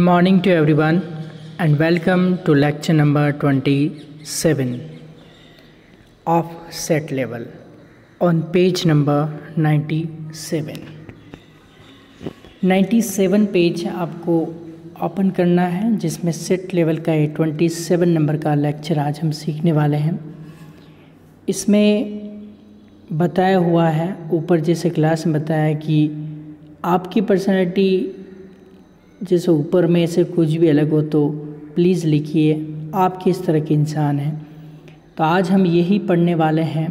Good morning to everyone and welcome to lecture number 27 of set level on page number 97. 97 page आपको open करना है जिसमें set level का 27 number का lecture आज हम सीखने वाले हैं। इसमें बताया हुआ है ऊपर जैसे क्लास में बताया है कि आपकी पर्सनैलिटी जैसे ऊपर में से कुछ भी अलग हो तो प्लीज़ लिखिए आप किस तरह के इंसान हैं। तो आज हम यही पढ़ने वाले हैं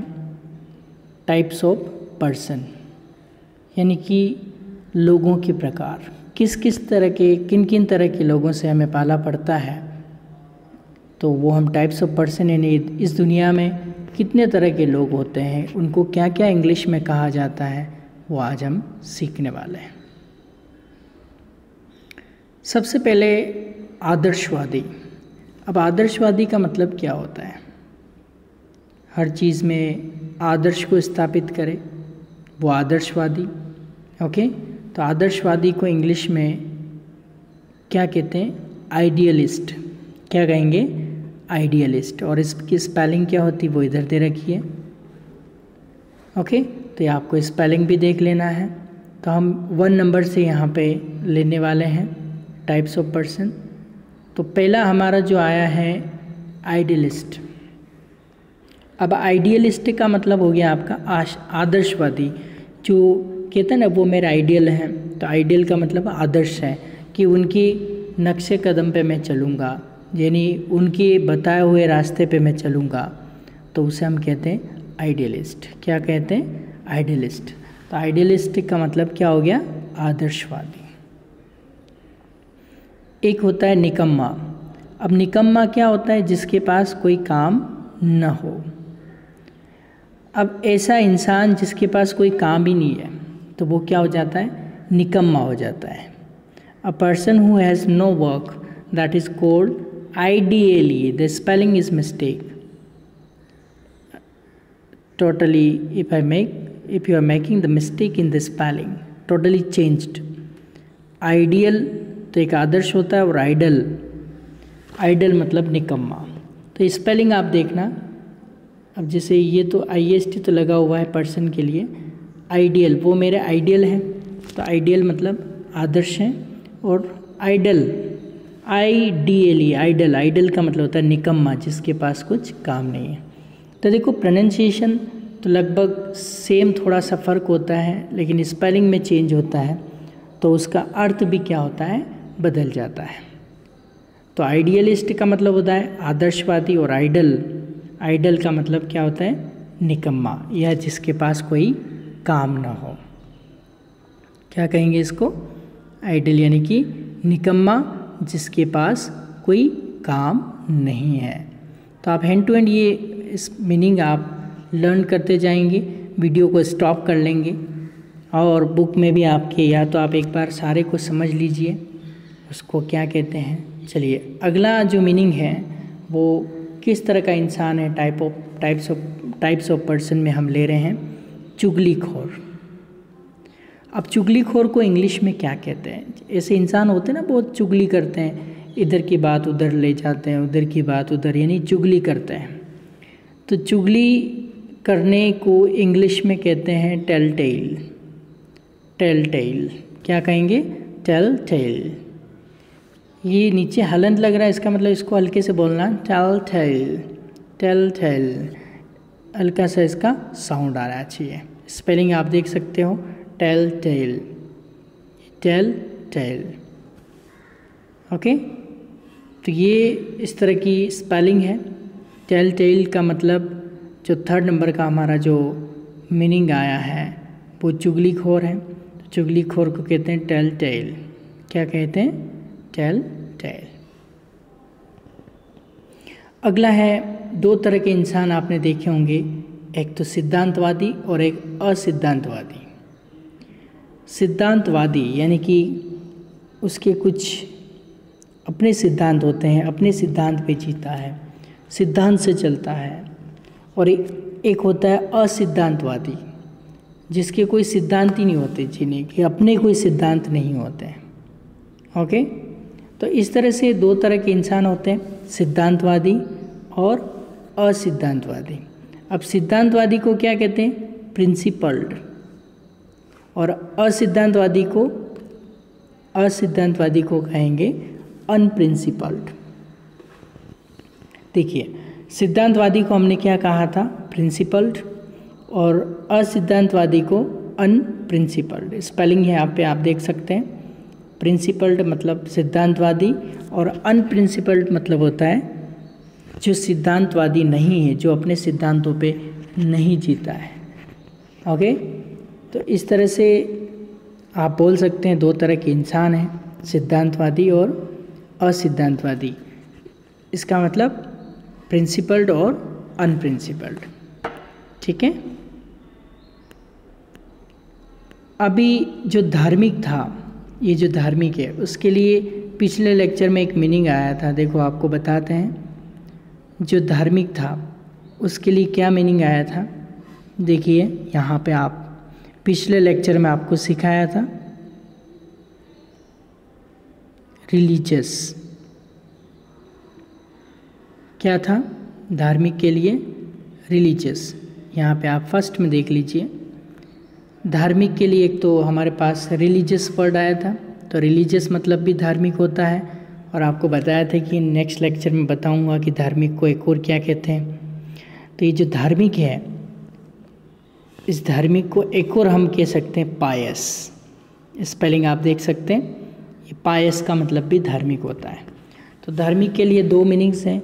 टाइप्स ऑफ पर्सन, यानी कि लोगों के प्रकार, किस किस तरह के किन किन तरह के लोगों से हमें पाला पड़ता है। तो वो हम टाइप्स ऑफ पर्सन यानी इस दुनिया में कितने तरह के लोग होते हैं, उनको क्या क्या इंग्लिश में कहा जाता है, वो आज हम सीखने वाले हैं। सबसे पहले आदर्शवादी। अब आदर्शवादी का मतलब क्या होता है? हर चीज़ में आदर्श को स्थापित करे वो आदर्शवादी। ओके, तो आदर्शवादी को इंग्लिश में क्या कहते हैं? आइडियलिस्ट। क्या कहेंगे? आइडियलिस्ट। और इसकी स्पेलिंग क्या होती है वो इधर दे रखी है। ओके, तो ये आपको स्पेलिंग भी देख लेना है। तो हम 1 नंबर से यहाँ पे लेने वाले हैं टाइप्स ऑफ पर्सन। तो पहला हमारा जो आया है आइडियलिस्ट। अब आइडियलिस्ट का मतलब हो गया आपका आदर्शवादी, जो कहते हैं ना वो मेरा आइडियल है। तो आइडियल का मतलब आदर्श है कि उनकी नक्शे कदम पे मैं चलूँगा, यानी उनके बताए हुए रास्ते पे मैं चलूँगा, तो उसे हम कहते हैं आइडियलिस्ट। क्या कहते हैं? आइडियलिस्ट। तो आइडियलिस्ट का मतलब क्या हो गया? आदर्शवादी। एक होता है निकम्मा। अब निकम्मा क्या होता है? जिसके पास कोई काम न हो। अब ऐसा इंसान जिसके पास कोई काम ही नहीं है तो वो क्या हो जाता है? निकम्मा हो जाता है। A person who has no work that is called ideally, the spelling is mistake totally. If you are making the mistake in the spelling, totally changed. Ideal तो एक आदर्श होता है और आइडल मतलब निकम्मा। तो स्पेलिंग आप देखना। अब जैसे ये तो IST तो लगा हुआ है पर्सन के लिए। आइडियल वो मेरे आइडियल हैं, तो आइडियल मतलब आदर्श हैं। और आइडल आइडल का मतलब होता है निकम्मा, जिसके पास कुछ काम नहीं है। तो देखो प्रोनाउंसिएशन तो लगभग सेम, थोड़ा सा फ़र्क होता है, लेकिन स्पेलिंग में चेंज होता है तो उसका अर्थ भी क्या होता है? बदल जाता है। तो आइडियलिस्ट का मतलब होता है आदर्शवादी, और आइडल का मतलब क्या होता है? निकम्मा, या जिसके पास कोई काम ना हो। क्या कहेंगे इसको? आइडल यानी कि निकम्मा, जिसके पास कोई काम नहीं है। तो आप हैंड टू हैंड ये इस मीनिंग आप लर्न करते जाएंगे, वीडियो को स्टॉप कर लेंगे और बुक में भी आपके, या तो आप एक बार सारे को समझ लीजिए उसको क्या कहते हैं। चलिए अगला जो मीनिंग है वो किस तरह का इंसान है, टाइप्स ऑफ पर्सन में हम ले रहे हैं चुगलीखोर। अब चुगलीखोर को इंग्लिश में क्या कहते हैं? ऐसे इंसान होते हैं ना, बहुत चुगली करते हैं, इधर की बात उधर ले जाते हैं, उधर की बात उधर, यानी चुगली करते हैं। तो चुगली करने को इंग्लिश में कहते हैं टेल टेल। क्या कहेंगे? Tell tell. ये नीचे हलंत लग रहा है, इसका मतलब इसको हल्के से बोलना, टेल टेल। हल्का सा इसका साउंड आ रहा चाहिए। स्पेलिंग आप देख सकते हो, टेल टेल। ओके, तो ये इस तरह की स्पेलिंग है। टेल टेल का मतलब जो 3rd नंबर का हमारा जो मीनिंग आया है वो चुगलीखोर है। तो चुगलीखोर को कहते हैं टेल टेल। क्या कहते हैं? Tell tell. अगला है 2 तरह के इंसान आपने देखे होंगे, एक तो सिद्धांतवादी और एक असिद्धांतवादी। सिद्धांतवादी यानी कि उसके कुछ अपने सिद्धांत होते हैं, अपने सिद्धांत पे जीता है, सिद्धांत से चलता है। और एक होता है असिद्धांतवादी, जिसके कोई सिद्धांत ही नहीं होते जीने के, अपने कोई सिद्धांत नहीं होते। ओके, तो इस तरह से दो तरह के इंसान होते हैं, सिद्धांतवादी और असिद्धांतवादी। अब सिद्धांतवादी को क्या कहते हैं? प्रिंसिपल्ड। और असिद्धांतवादी को कहेंगे अनप्रिंसिपल्ड। देखिए, सिद्धांतवादी को हमने क्या कहा था? प्रिंसिपल्ड। और असिद्धांतवादी को अनप्रिंसिपल्ड। स्पेलिंग यहाँ पे आप देख सकते हैं। प्रिंसिपल्ड मतलब सिद्धांतवादी और अनप्रिंसिपल्ड मतलब होता है जो सिद्धांतवादी नहीं है, जो अपने सिद्धांतों पे नहीं जीता है। ओके, तो इस तरह से आप बोल सकते हैं दो तरह के इंसान हैं, सिद्धांतवादी और असिद्धांतवादी। इसका मतलब प्रिंसिपल्ड और अनप्रिंसिपल्ड। ठीक है। अभी जो धार्मिक था, ये जो धार्मिक है, उसके लिए पिछले लेक्चर में एक मीनिंग आया था। देखो आपको बताते हैं, जो धार्मिक था उसके लिए क्या मीनिंग आया था। देखिए यहाँ पे आप पिछले लेक्चर में आपको सिखाया था रिलीजियस। क्या था धार्मिक के लिए? रिलीजियस। यहाँ पे आप फर्स्ट में देख लीजिए, धार्मिक के लिए एक तो हमारे पास रिलीजियस वर्ड आया था। तो रिलीजियस मतलब भी धार्मिक होता है। और आपको बताया था कि नेक्स्ट लेक्चर में बताऊंगा कि धार्मिक को एक और क्या कहते हैं। तो ये जो धार्मिक है, इस धार्मिक को एक और हम कह सकते हैं पायस। स्पेलिंग आप देख सकते हैं, ये पायस का मतलब भी धार्मिक होता है। तो धार्मिक के लिए दो मीनिंग्स हैं,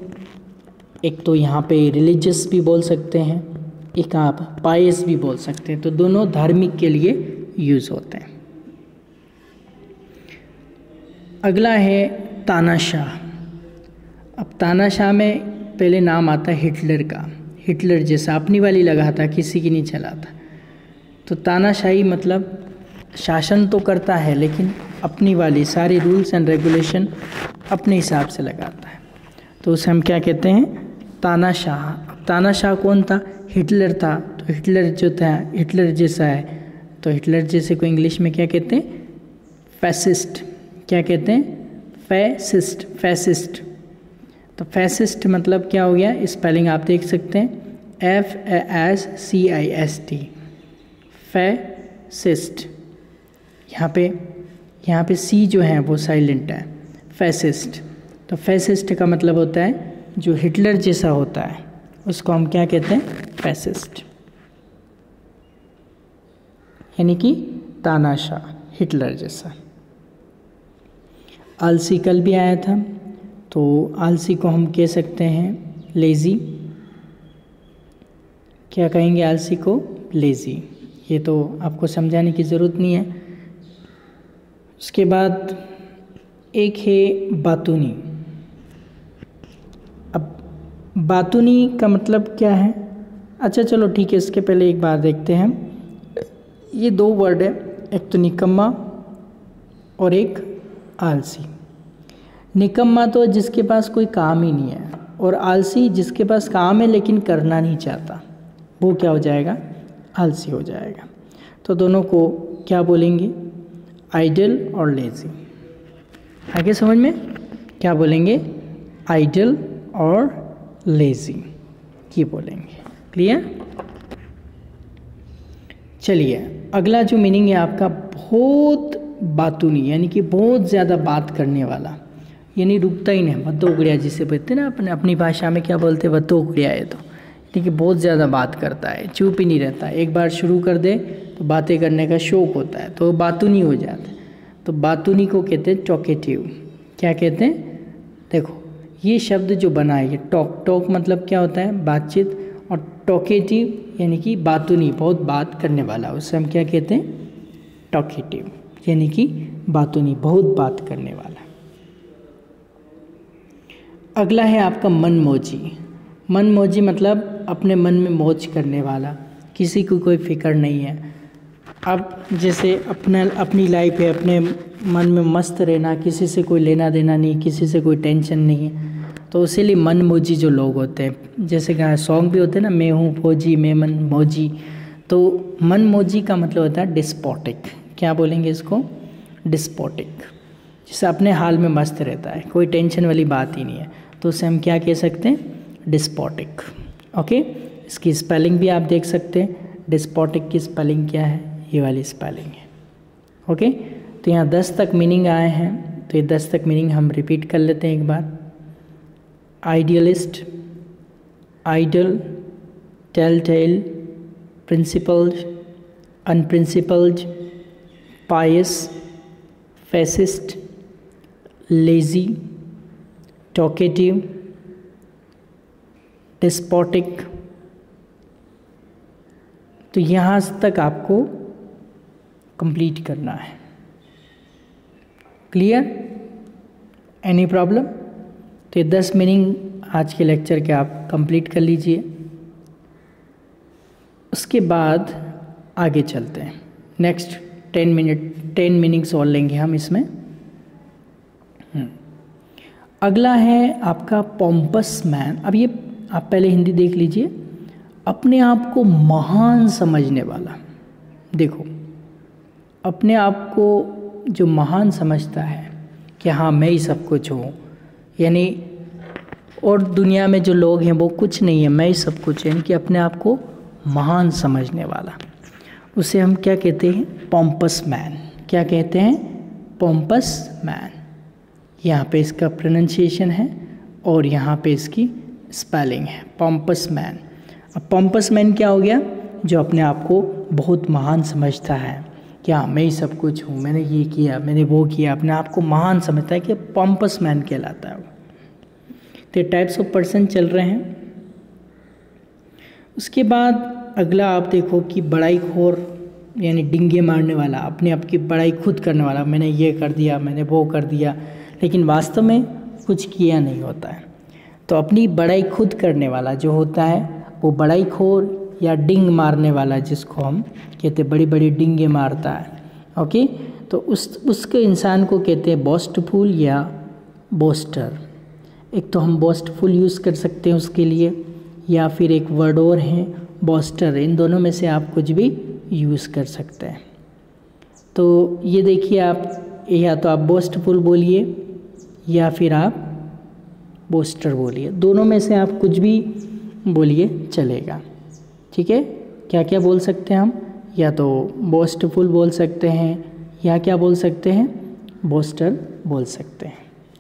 एक तो यहाँ पे रिलीजियस भी बोल सकते हैं, एक आप पायस भी बोल सकते हैं। तो दोनों धार्मिक के लिए यूज़ होते हैं। अगला है तानाशाह। अब तानाशाह में पहले नाम आता है हिटलर का। हिटलर जैसा अपनी वाली लगाता, किसी की नहीं चलाता। तो तानाशाही मतलब शासन तो करता है लेकिन अपनी वाली सारी रूल्स एंड रेगुलेशन अपने हिसाब से लगाता है। तो उसे हम क्या कहते हैं? तानाशाह। तानाशाह कौन था? हिटलर था। तो हिटलर जो था, हिटलर जैसा है, तो हिटलर जैसे को इंग्लिश में क्या कहते हैं? फैसिस्ट। क्या कहते हैं? फैसिस्ट। फैसिस्ट। तो फैसिस्ट मतलब क्या हो गया? स्पेलिंग आप देख सकते हैं, FASCIST, फैसिस्ट। यहाँ पे सी जो है वो साइलेंट है, फैसिस्ट। तो फैसिस्ट का मतलब होता है जो हिटलर जैसा होता है, उसको हम क्या कहते हैं? फैसिस्ट। यानी कि तानाशाह, हिटलर जैसा। आलसी कल भी आया था, तो आलसी को हम कह सकते हैं लेज़ी। क्या कहेंगे आलसी को? लेज़ी। ये तो आपको समझाने की ज़रूरत नहीं है। उसके बाद एक है बातूनी। अब बातूनी का मतलब क्या है? अच्छा चलो ठीक है, इसके पहले एक बार देखते हैं। ये दो वर्ड है, एक तो निकम्मा और एक आलसी। निकम्मा तो जिसके पास कोई काम ही नहीं है, और आलसी जिसके पास काम है लेकिन करना नहीं चाहता, वो क्या हो जाएगा? आलसी हो जाएगा। तो दोनों को क्या बोलेंगे? आइडल और लेज़ी। आगे समझ में क्या बोलेंगे? आइडल और लेज़ी ये बोलेंगे। क्लियर? चलिए, अगला जो मीनिंग है आपका, बहुत बातूनी, यानी कि बहुत ज़्यादा बात करने वाला, यानी रुकता ही नहीं। वतोगड़िया जिसे बोलते हैं ना, अपनी भाषा में क्या बोलते हैं? वतोगड़िया है। तो यानी कि बहुत ज़्यादा बात करता है, चुप ही नहीं रहता। एक बार शुरू कर दे तो बातें करने का शौक होता है, तो बातूनी हो जाता है। तो बातूनी को कहते हैं टॉकेटिव। क्या कहते हैं? देखो ये शब्द जो बना है, ये टॉक। टॉक मतलब क्या होता है? बातचीत। और टॉकेटिव यानी कि बातूनी, बहुत बात करने वाला, उससे हम क्या कहते हैं? टॉकेटिव, यानी कि बातूनी, बहुत बात करने वाला। अगला है आपका मनमौजी। मनमौजी मतलब अपने मन में मौज करने वाला, किसी को कोई फिक्र नहीं है। अब जैसे अपनी लाइफ है, अपने मन में मस्त रहना, किसी से कोई लेना देना नहीं, किसी से कोई टेंशन नहीं है, तो इसीलिए मनमौजी जो लोग होते हैं, जैसे गाना सॉन्ग भी होते हैं ना, मैं हूँ फौजी मैं मनमौजी। तो मनमौजी का मतलब होता है डिस्पोटिक। क्या बोलेंगे इसको? डिस्पोटिक। जैसे अपने हाल में मस्त रहता है, कोई टेंशन वाली बात ही नहीं है, तो उसे हम क्या कह सकते हैं, डिस्पोटिक। ओके, इसकी स्पेलिंग भी आप देख सकते हैं, डिस्पोटिक की स्पेलिंग क्या है, ये वाली स्पेलिंग है। ओके, तो यहाँ 10 तक मीनिंग आए हैं, तो ये 10 तक मीनिंग हम रिपीट कर लेते हैं एक बार। Idealist, idle, tell, principled, unprincipled, pious, fascist, lazy, talkative, despotic. तो यहाँ तक आपको कंप्लीट करना है। क्लियर? Any problem? तो ये 10 मीनिंग आज के लेक्चर के आप कंप्लीट कर लीजिए। उसके बाद आगे चलते हैं, नेक्स्ट 10 मीनिंग्स और लेंगे हम इसमें। अगला है आपका पॉम्पस मैन। अब ये आप पहले हिंदी देख लीजिए, अपने आप को महान समझने वाला। देखो, अपने आप को जो महान समझता है कि हाँ मैं ही सब कुछ हूँ, यानी और दुनिया में जो लोग हैं वो कुछ नहीं है, मैं ही सब कुछ, यानी कि अपने आप को महान समझने वाला, उसे हम क्या कहते हैं, पॉम्पस मैन। क्या कहते हैं, पॉम्पस मैन। यहाँ पे इसका प्रोनाउंसिएशन है और यहाँ पे इसकी स्पेलिंग है, पॉम्पस मैन। अब पॉम्पस मैन क्या हो गया, जो अपने आप को बहुत महान समझता है, क्या मैं ही सब कुछ हूँ, मैंने ये किया, मैंने वो किया, अपने आप को महान समझता है, कि पॉम्पस मैन कहलाता है वो। तो टाइप्स ऑफ पर्सन चल रहे हैं। उसके बाद अगला आप देखो कि बड़ाई खोर, यानी डिंगे मारने वाला, अपने आप की बड़ाई खुद करने वाला, मैंने ये कर दिया, मैंने वो कर दिया, लेकिन वास्तव में कुछ किया नहीं होता है। तो अपनी बड़ाई खुद करने वाला जो होता है वो बड़ाई खोर या डिंग मारने वाला, जिसको हम कहते हैं बड़ी बड़ी डिंगे मारता है। ओके, तो उसके इंसान को कहते हैं बोस्टफुल या बोस्टर। एक तो हम बोस्टफुल यूज़ कर सकते हैं उसके लिए, या फिर एक वर्ड और है बोस्टर। इन दोनों में से आप कुछ भी यूज़ कर सकते हैं। तो ये देखिए, आप या तो आप बोस्टफुल बोलिए या फिर आप बोस्टर बोलिए, दोनों में से आप कुछ भी बोलिए चलेगा। ठीक है, क्या क्या बोल सकते हैं हम, या तो बोस्टफुल बोल सकते हैं, या क्या बोल सकते हैं, बोस्टर बोल सकते हैं।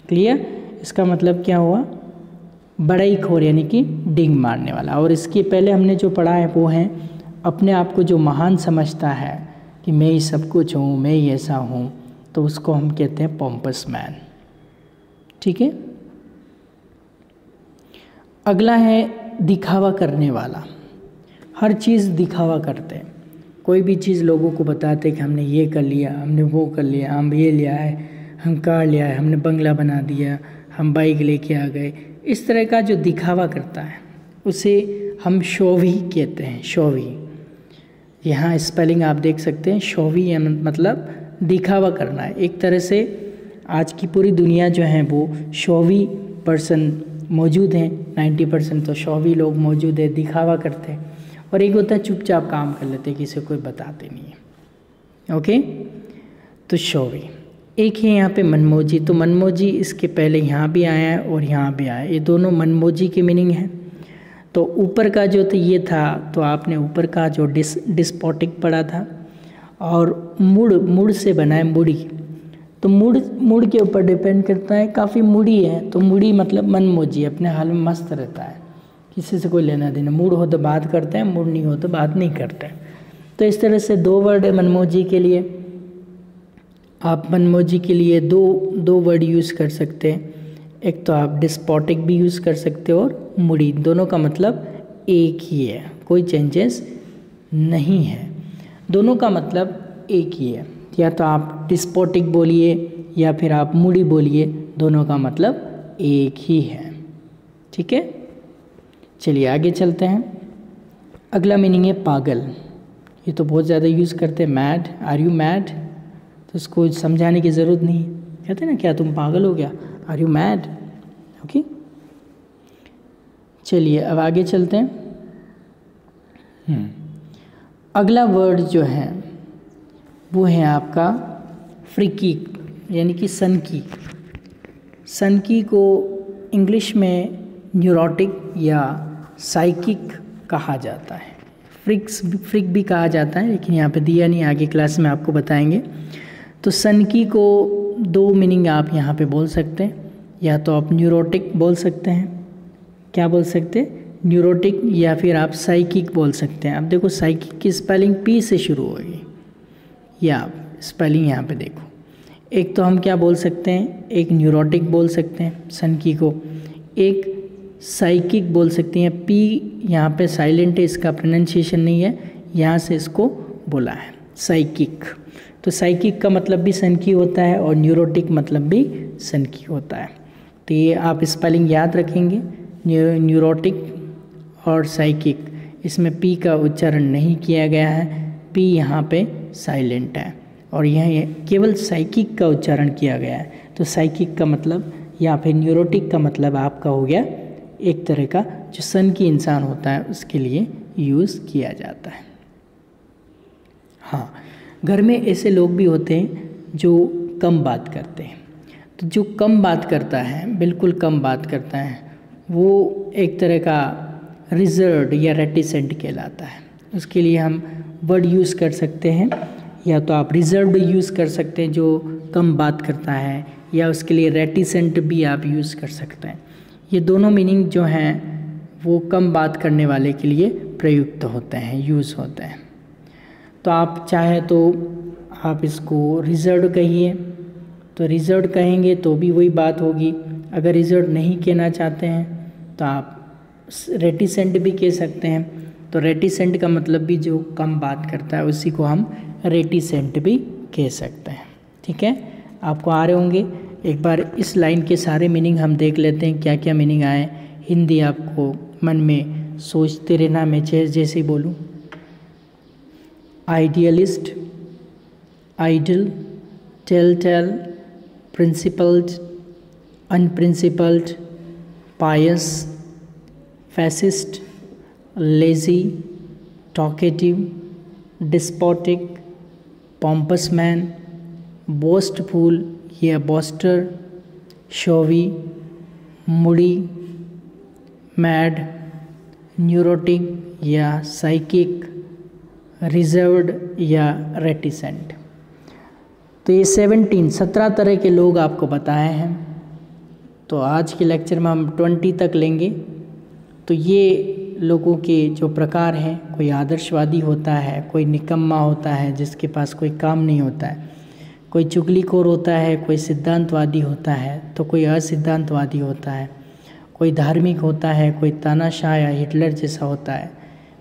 क्लियर? इसका मतलब क्या हुआ, बड़ाई खोर यानी कि डिंग मारने वाला। और इसके पहले हमने जो पढ़ा है वो है अपने आप को जो महान समझता है कि मैं ही सब कुछ हूँ, मैं ही ऐसा हूँ, तो उसको हम कहते हैं पॉम्पस मैन। ठीक है, अगला है दिखावा करने वाला। हर चीज़ दिखावा करते हैं, कोई भी चीज़ लोगों को बताते हैं कि हमने ये कर लिया, हमने वो कर लिया, हम ये लिया है, हम कार लिया है, हमने बंगला बना दिया, हम बाइक लेके आ गए। इस तरह का जो दिखावा करता है उसे हम शोवी कहते हैं, शोवी। यहाँ स्पेलिंग आप देख सकते हैं, शोवी मतलब दिखावा करना है। एक तरह से आज की पूरी दुनिया जो है वो शोवी पर्सन मौजूद हैं, 90% तो शोवी लोग मौजूद है, दिखावा करते हैं। और एक होता है चुपचाप काम कर लेते हैं, किसी को कोई बताते नहीं है। ओके, तो शोवी। एक है यहाँ पे मनमोजी। तो मनमोजी इसके पहले यहाँ भी आया है और यहाँ भी आया है, ये दोनों मनमोजी के मीनिंग है। तो ऊपर का जो तो ये था, तो आपने ऊपर का जो डिस्पोटिक पढ़ा था, और मुड़ से बना है मुड़ी। तो मुड़ के ऊपर डिपेंड करता है, काफ़ी मुड़ी है तो मुड़ी मतलब मनमोजी, अपने हाल में मस्त रहता है, किसी से कोई लेना देना। मूड हो तो बात करते हैं, मूड नहीं हो तो बात नहीं करते। तो इस तरह से 2 वर्ड है मनमोजी के लिए। आप मनमोजी के लिए दो वर्ड यूज़ कर सकते हैं। एक तो आप डिस्पोटिक भी यूज़ कर सकते हो, और मुड़ी, दोनों का मतलब एक ही है, कोई चेंजेस नहीं है, दोनों का मतलब एक ही है। या तो आप डिस्पोटिक बोलिए या फिर आप मुड़ी बोलिए, दोनों का मतलब एक ही है। ठीक है, चलिए आगे चलते हैं। अगला मीनिंग है पागल। ये तो बहुत ज़्यादा यूज़ करते हैं, मैड, आर यू मैड। तो उसको समझाने की ज़रूरत नहीं, कहते हैं ना क्या तुम पागल हो गया, आर यू मैड। ओके, चलिए अब आगे चलते हैं। अगला वर्ड जो है वो है आपका फ्रीकी। यानी कि सनकी को इंग्लिश में न्यूरोटिक या साइकिक कहा जाता है। फ्रिक भी कहा जाता है, लेकिन यहाँ पे दिया नहीं, आगे क्लास में आपको बताएंगे। तो सनकी को दो मीनिंग आप यहाँ पे बोल सकते हैं, या तो आप न्यूरोटिक बोल सकते हैं, क्या बोल सकते हैं, न्यूरोटिक, या फिर आप साइकिक बोल सकते हैं। अब देखो साइकिक की स्पेलिंग पी से शुरू होगी, या आप स्पेलिंग यहाँ पे देखो। एक तो हम क्या बोल सकते हैं, एक न्यूरोटिक बोल सकते हैं सनकी को, एक साइकिक बोल सकते हैं। पी यहाँ पे साइलेंट है, इसका प्रोनाउंसिएशन नहीं है, यहाँ से इसको बोला है साइकिक। तो साइकिक का मतलब भी सनकी होता है और न्यूरोटिक मतलब भी सनकी होता है। तो ये आप स्पेलिंग याद रखेंगे, न्यूरोटिक और साइकिक, इसमें पी का उच्चारण नहीं किया गया है, पी यहाँ पे साइलेंट है और यह केवल साइकिक का उच्चारण किया गया है। तो साइकिक का मतलब या फिर न्यूरोटिक का मतलब आपका हो गया एक तरह का जो सनकी इंसान होता है उसके लिए यूज़ किया जाता है। हाँ, घर में ऐसे लोग भी होते हैं जो कम बात करते हैं। तो जो कम बात करता है, बिल्कुल कम बात करता है, वो एक तरह का रिजर्व्ड या रेटिसेंट कहलाता है। उसके लिए हम वर्ड यूज़ कर सकते हैं, या तो आप रिजर्व्ड यूज़ कर सकते हैं जो कम बात करता है, या उसके लिए रेटिसेंट भी आप यूज़ कर सकते हैं। ये दोनों मीनिंग जो हैं वो कम बात करने वाले के लिए प्रयुक्त होते हैं, यूज़ होते हैं। तो आप चाहे तो आप इसको रिजर्व्ड कहिए, तो रिजर्व्ड कहेंगे तो भी वही बात होगी। अगर रिजर्व्ड नहीं कहना चाहते हैं तो आप रेटिसेंट भी कह सकते हैं। तो रेटिसेंट का मतलब भी जो कम बात करता है उसी को हम रेटिसेंट भी कह सकते हैं। ठीक है, आपको आ रहे होंगे। एक बार इस लाइन के सारे मीनिंग हम देख लेते हैं, क्या क्या मीनिंग आए। हिंदी आपको मन में सोचते रहना, मैं जैसे ही बोलूँ। Idealist, idle, tell, principled, unprincipled, pious, fascist, lazy, talkative, despotic, pompous man, boastful या boaster, showy, moody, mad, neurotic या साइकिक, रिजर्व्ड या रेटिसेंट। तो ये 17 तरह के लोग आपको बताए हैं। तो आज के लेक्चर में हम 20 तक लेंगे। तो ये लोगों के जो प्रकार हैं, कोई आदर्शवादी होता है, कोई निकम्मा होता है जिसके पास कोई काम नहीं होता है, कोई चुगलीखोर होता है, कोई सिद्धांतवादी होता है, तो कोई असिद्धांतवादी होता है, कोई धार्मिक होता है, कोई तानाशाह या हिटलर जैसा होता है,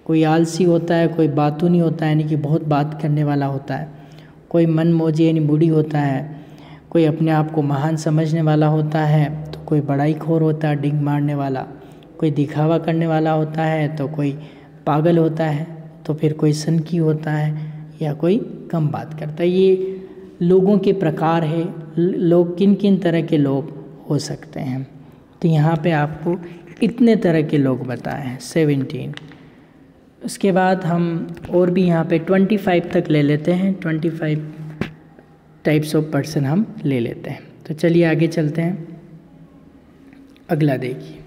कोई आलसी होता है, कोई बातूनी होता है यानी कि बहुत बात करने वाला होता है, कोई मनमौजी यानी बूढ़ी होता है, कोई अपने आप को महान समझने वाला होता है, तो कोई बड़ाईखोर होता है, डिंग मारने वाला, कोई दिखावा करने वाला होता है, तो कोई पागल होता है, तो फिर कोई सनकी होता है, या कोई कम बात करता है। ये लोगों के प्रकार है, लोग किन किन तरह के लोग हो सकते हैं। तो यहाँ पे आपको इतने तरह के लोग बताए हैं 17। उसके बाद हम और भी यहाँ पे 25 तक ले लेते हैं, 25 टाइप्स ऑफ पर्सन हम ले लेते हैं। तो चलिए आगे चलते हैं। अगला देखिए,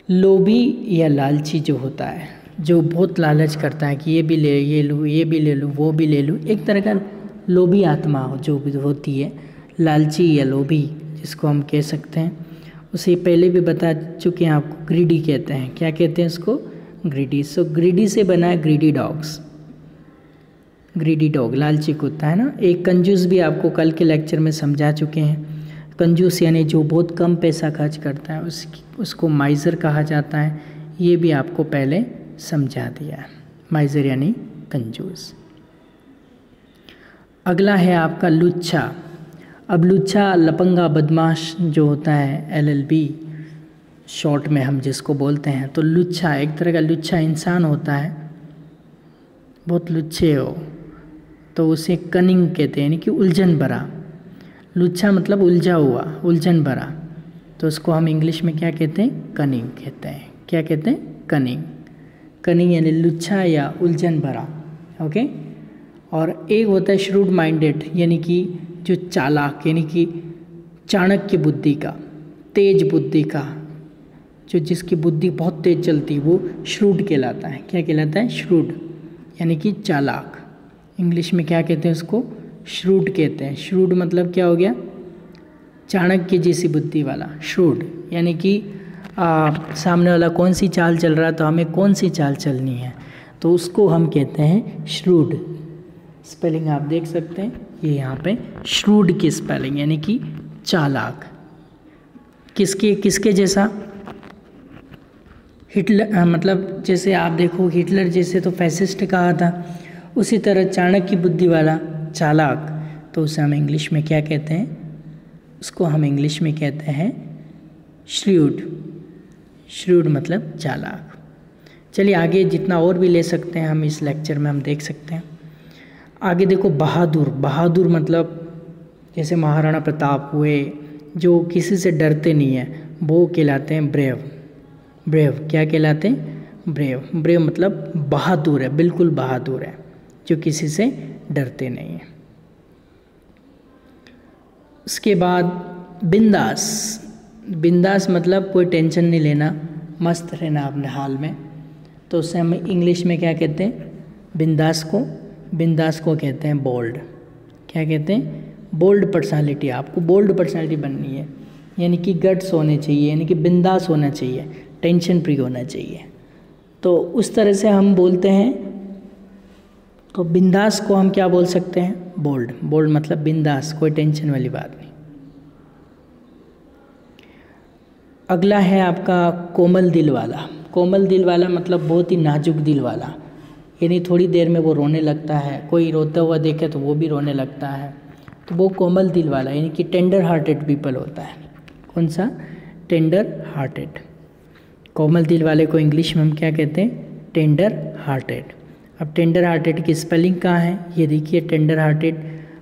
लोभी या लालची जो होता है, जो बहुत लालच करता है कि ये भी ले, ये लूँ, ये भी ले लूँ, वो भी ले लूँ, एक तरह का लोभी आत्मा जो भी होती है, लालची या लोभी जिसको हम कह सकते हैं। उसे पहले भी बता चुके हैं आपको, ग्रीडी कहते हैं। क्या कहते हैं उसको? ग्रीडी। सो ग्रीडी से बना है ग्रीडी डॉग्स, ग्रीडी डॉग, लालची कुत्ता है ना। एक कंजूस भी आपको कल के लेक्चर में समझा चुके हैं। कंजूस यानी जो बहुत कम पैसा खर्च करता है, उसको माइजर कहा जाता है। ये भी आपको पहले समझा दिया है, माइजर यानी कंजूस। अगला है आपका लुच्छा। अब लुच्छा, लपंगा, बदमाश जो होता है, LLB शॉर्ट में हम जिसको बोलते हैं। तो लुच्छा एक तरह का लुच्छा इंसान होता है, बहुत लुच्छे हो तो उसे कनिंग कहते हैं, यानी कि उलझन भरा। लुच्छा मतलब उलझा हुआ, उलझन भरा, तो उसको हम इंग्लिश में क्या कहते हैं? कनिंग कहते हैं। क्या कहते हैं? कनिंग। कनिंग यानी लुच्छा या उलझन भरा। ओके। और एक होता है श्रूड माइंडेड, यानी कि जो चालाक यानी कि चाणक्य बुद्धि का, तेज बुद्धि का, जो जिसकी बुद्धि बहुत तेज चलती है वो श्रूड कहलाता है। क्या कहलाता है? श्रूड, यानी कि चालाक। इंग्लिश में क्या कहते हैं उसको? श्रूड कहते हैं। श्रूड मतलब क्या हो गया? चाणक्य जैसी बुद्धि वाला, श्रूड यानी कि सामने वाला कौन सी चाल चल रहा है तो हमें कौन सी चाल चलनी है, तो उसको हम कहते हैं श्रूड। स्पेलिंग आप देख सकते हैं, ये यहाँ पे श्रूड की स्पेलिंग यानी कि चालाक। किसके जैसा? हिटलर, मतलब जैसे आप देखो हिटलर जैसे तो फैसिस्ट कहा था, उसी तरह चाणक्य बुद्धि वाला, चालाक, तो उसे हम इंग्लिश में क्या कहते हैं? उसको हम इंग्लिश में कहते हैं श्रूड। श्रूड मतलब चालाक। चलिए आगे जितना और भी ले सकते हैं हम इस लेक्चर में हम देख सकते हैं। आगे देखो बहादुर। बहादुर मतलब जैसे महाराणा प्रताप हुए, जो किसी से डरते नहीं हैं, वो कहलाते हैं ब्रेव। ब्रेव क्या कहलाते हैं? ब्रेव। ब्रेव मतलब बहादुर है, बिल्कुल बहादुर है, जो किसी से डरते नहीं हैं। उसके बाद बिंदास। बिंदास मतलब कोई टेंशन नहीं लेना, मस्त रहना अपने हाल में, तो उसे हम इंग्लिश में क्या कहते हैं? बिंदास को कहते हैं बोल्ड। क्या कहते हैं? Bold personality. आपको बोल्ड पर्सनालिटी बननी है, यानी कि गट्स होने चाहिए, यानी कि बिंदास होना चाहिए, टेंशन फ्री होना चाहिए, तो उस तरह से हम बोलते हैं। तो बिंदास को हम क्या बोल सकते हैं? बोल्ड। बोल्ड मतलब बिंदास, कोई टेंशन वाली बात नहीं। अगला है आपका कोमल दिल वाला। कोमल दिल वाला मतलब बहुत ही नाजुक दिल वाला, यानी थोड़ी देर में वो रोने लगता है, कोई रोता हुआ देखे तो वो भी रोने लगता है, तो वो कोमल दिल वाला यानी कि टेंडर हार्टेड पीपल होता है। कौन सा? Tender hearted. कोमल दिल वाले को इंग्लिश में हम क्या कहते हैं? Tender hearted. अब टेंडर हार्टेड की स्पेलिंग कहाँ है? ये देखिए टेंडर हार्टेड।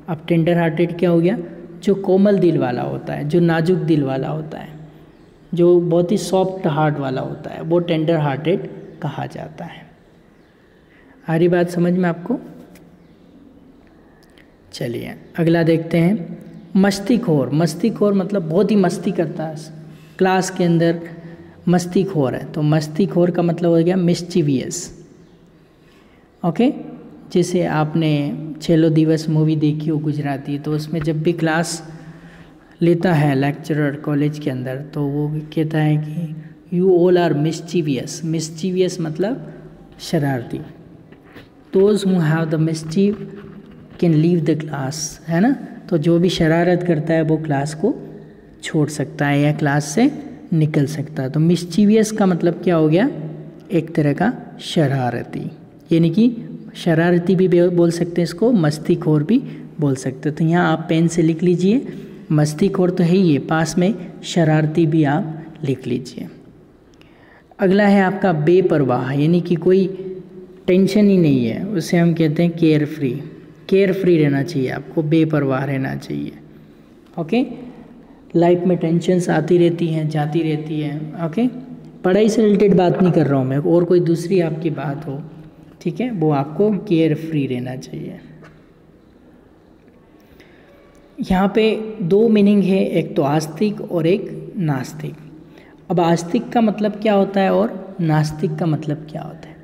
अब टेंडर हार्टेड क्या हो गया? जो कोमल दिल वाला होता है, जो नाजुक दिल वाला होता है, जो बहुत ही सॉफ्ट हार्ट वाला होता है, वो टेंडर हार्टेड कहा जाता है। आ रही बात समझ में आपको? चलिए अगला देखते हैं मस्तीखोर। मस्तीखोर मतलब बहुत ही मस्ती करता है, क्लास के अंदर मस्तीखोर है, तो मस्तीखोर का मतलब हो गया मिस्चीवियस। ओके, जैसे आपने छेलो दिवस मूवी देखी हो गुजराती, तो उसमें जब भी क्लास लेता है लेक्चरर कॉलेज के अंदर, तो वो कहता है कि you all are mischievous. Mischievous मतलब शरारती। Those who have the mischief can leave the class, है ना। तो जो भी शरारत करता है वो क्लास को छोड़ सकता है या क्लास से निकल सकता है। तो मिस्चीवियस का मतलब क्या हो गया? एक तरह का शरारती, यानी कि शरारती भी बोल सकते हैं इसको, मस्तीखोर भी बोल सकते हैं। तो यहाँ आप पेन से लिख लीजिए, मस्तीखोर तो है ही है, पास में शरारती भी आप लिख लीजिए। अगला है आपका बेपरवाह, यानी कि कोई टेंशन ही नहीं है, उसे हम कहते हैं केयर फ्री। केयर फ्री रहना चाहिए आपको, बेपरवाह रहना चाहिए। ओके, लाइफ में टेंशन्स आती रहती हैं, जाती रहती हैं। ओके, पढ़ाई से रिलेटेड बात नहीं कर रहा हूँ मैं, और कोई दूसरी आपकी बात हो, ठीक है, वो आपको केयर फ्री रहना चाहिए। यहाँ पे दो मीनिंग है, एक तो आस्तिक और एक नास्तिक। अब आस्तिक का मतलब क्या होता है और नास्तिक का मतलब क्या होता है?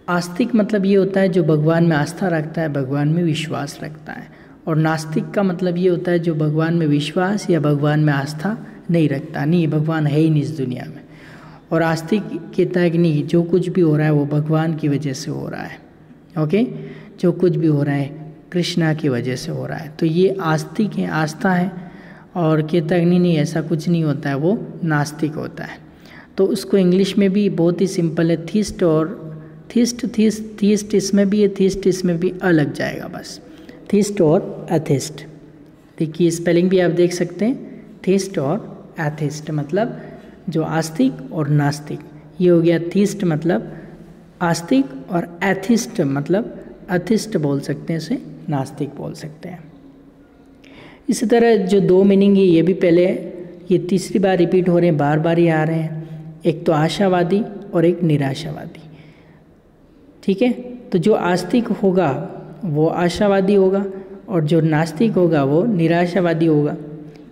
आस्तिक मतलब ये होता है जो भगवान में आस्था रखता है, भगवान में विश्वास रखता है, और नास्तिक का मतलब ये होता है जो भगवान में विश्वास या भगवान में आस्था नहीं रखता, नहीं भगवान है ही नहीं इस दुनिया में। और आस्तिक कहता है कि नहीं, जो कुछ भी हो रहा है वो भगवान की वजह से हो रहा है। ओके, जो कुछ भी हो रहा है कृष्णा की वजह से हो रहा है, तो ये आस्तिक है, आस्था है। और कहता है नहीं ऐसा कुछ नहीं होता है, वो नास्तिक होता है। तो उसको इंग्लिश में भी बहुत ही सिंपल है, थीस्ट और थीस्ट इसमें भी है, थीस्ट इसमें भी अलग जाएगा बस, थीस्ट और एथिस्ट। देखिए स्पेलिंग भी आप देख सकते हैं, थीस्ट और एथिस्ट मतलब जो आस्तिक और नास्तिक, ये हो गया। थीस्ट मतलब आस्तिक और एथिस्ट मतलब अथिस्ट बोल सकते हैं, इसे नास्तिक बोल सकते हैं। इसी तरह जो दो मीनिंग है ये भी पहले, ये तीसरी बार रिपीट हो रहे हैं, बार बार ही आ रहे हैं। एक तो आशावादी और एक निराशावादी, ठीक है। तो जो आस्तिक होगा वो आशावादी होगा, और जो नास्तिक होगा वो निराशावादी होगा।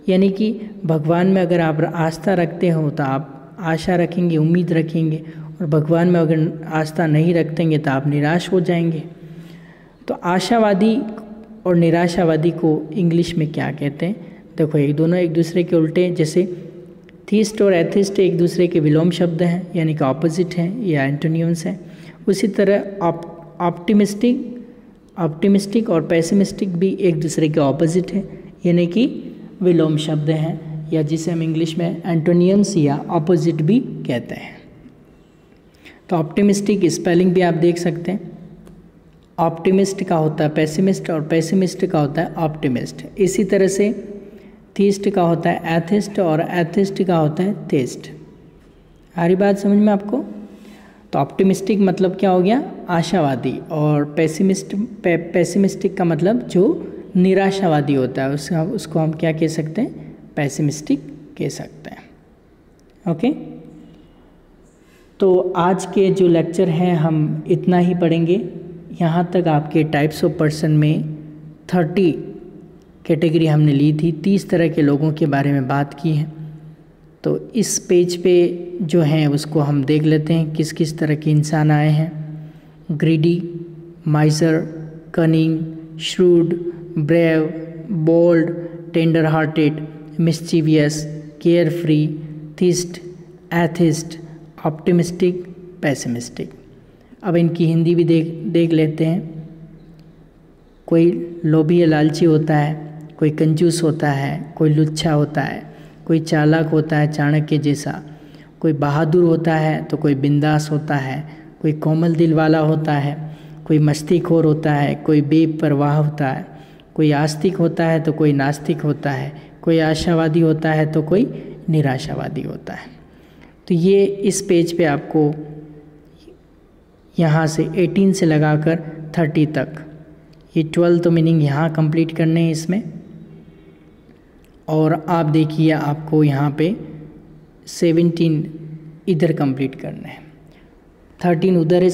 यानी कि भगवान में अगर आप आस्था रखते हो तो आप आशा रखेंगे, उम्मीद रखेंगे, और भगवान में अगर आस्था नहीं रखेंगे तो आप निराश हो जाएंगे। तो आशावादी और निराशावादी को इंग्लिश में क्या कहते हैं? देखो, ये दोनों एक दूसरे के उल्टे हैं। जैसे थीस्ट और एथिस्ट एक दूसरे के विलोम शब्द हैं, यानी कि ऑपोजिट हैं या एंटोनियम्स हैं। उसी तरह ऑप्टिमिस्टिक और पेसिमिस्टिक भी एक दूसरे के ऑपोजिट हैं, यानी कि विलोम शब्द हैं, या जिसे हम इंग्लिश में एंटोनियम्स या ऑपोजिट भी कहते हैं। तो ऑप्टिमिस्टिक स्पेलिंग भी आप देख सकते हैं। ऑप्टिमिस्ट का होता है पेसिमिस्ट और पेसिमिस्ट का होता है ऑप्टिमिस्ट। इसी तरह से थीस्ट का होता है एथिस्ट और एथिस्ट का होता है थेस्ट। आ रही बात समझ में आपको? तो ऑप्टिमिस्टिक मतलब क्या हो गया? आशावादी। और पेसिमिस्टिक का मतलब जो निराशावादी होता है उसको हम क्या कह सकते हैं? पेसिमिस्टिक कह सकते हैं। ओके, तो आज के जो लेक्चर हैं हम इतना ही पढ़ेंगे। यहाँ तक आपके टाइप्स ऑफ पर्सन में 30 कैटेगरी हमने ली थी, 30 तरह के लोगों के बारे में बात की है। तो इस पेज पे जो हैं उसको हम देख लेते हैं किस किस तरह के इंसान आए हैं। Greedy, miser, cunning, shrewd, brave, bold, tender hearted, mischievous, carefree, theist, atheist, optimistic, pessimistic. अब इनकी हिंदी भी देख लेते हैं। कोई लोभी या लालची होता है, कोई कंजूस होता है, कोई लुच्चा होता है, कोई चालाक होता है चाणक्य जैसा, कोई बहादुर होता है तो कोई बिंदास होता है, कोई कोमल दिल वाला होता है, कोई मस्तीखोर होता है, कोई बेपरवाह होता है, कोई आस्तिक होता है तो कोई नास्तिक होता है, कोई आशावादी होता है तो कोई निराशावादी होता है। तो ये इस पेज पे आपको यहाँ से 18 से लगाकर 30 तक ये 12 तो मीनिंग यहाँ कंप्लीट करने हैं इसमें। और आप देखिए आपको यहाँ पे 17 इधर कंप्लीट करना है, 13 उधर है,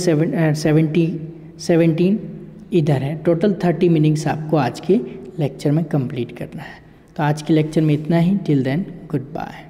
17 इधर है। टोटल 30 मीनिंग्स आपको आज के लेक्चर में कंप्लीट करना है। तो आज के लेक्चर में इतना ही। Till then, good bye.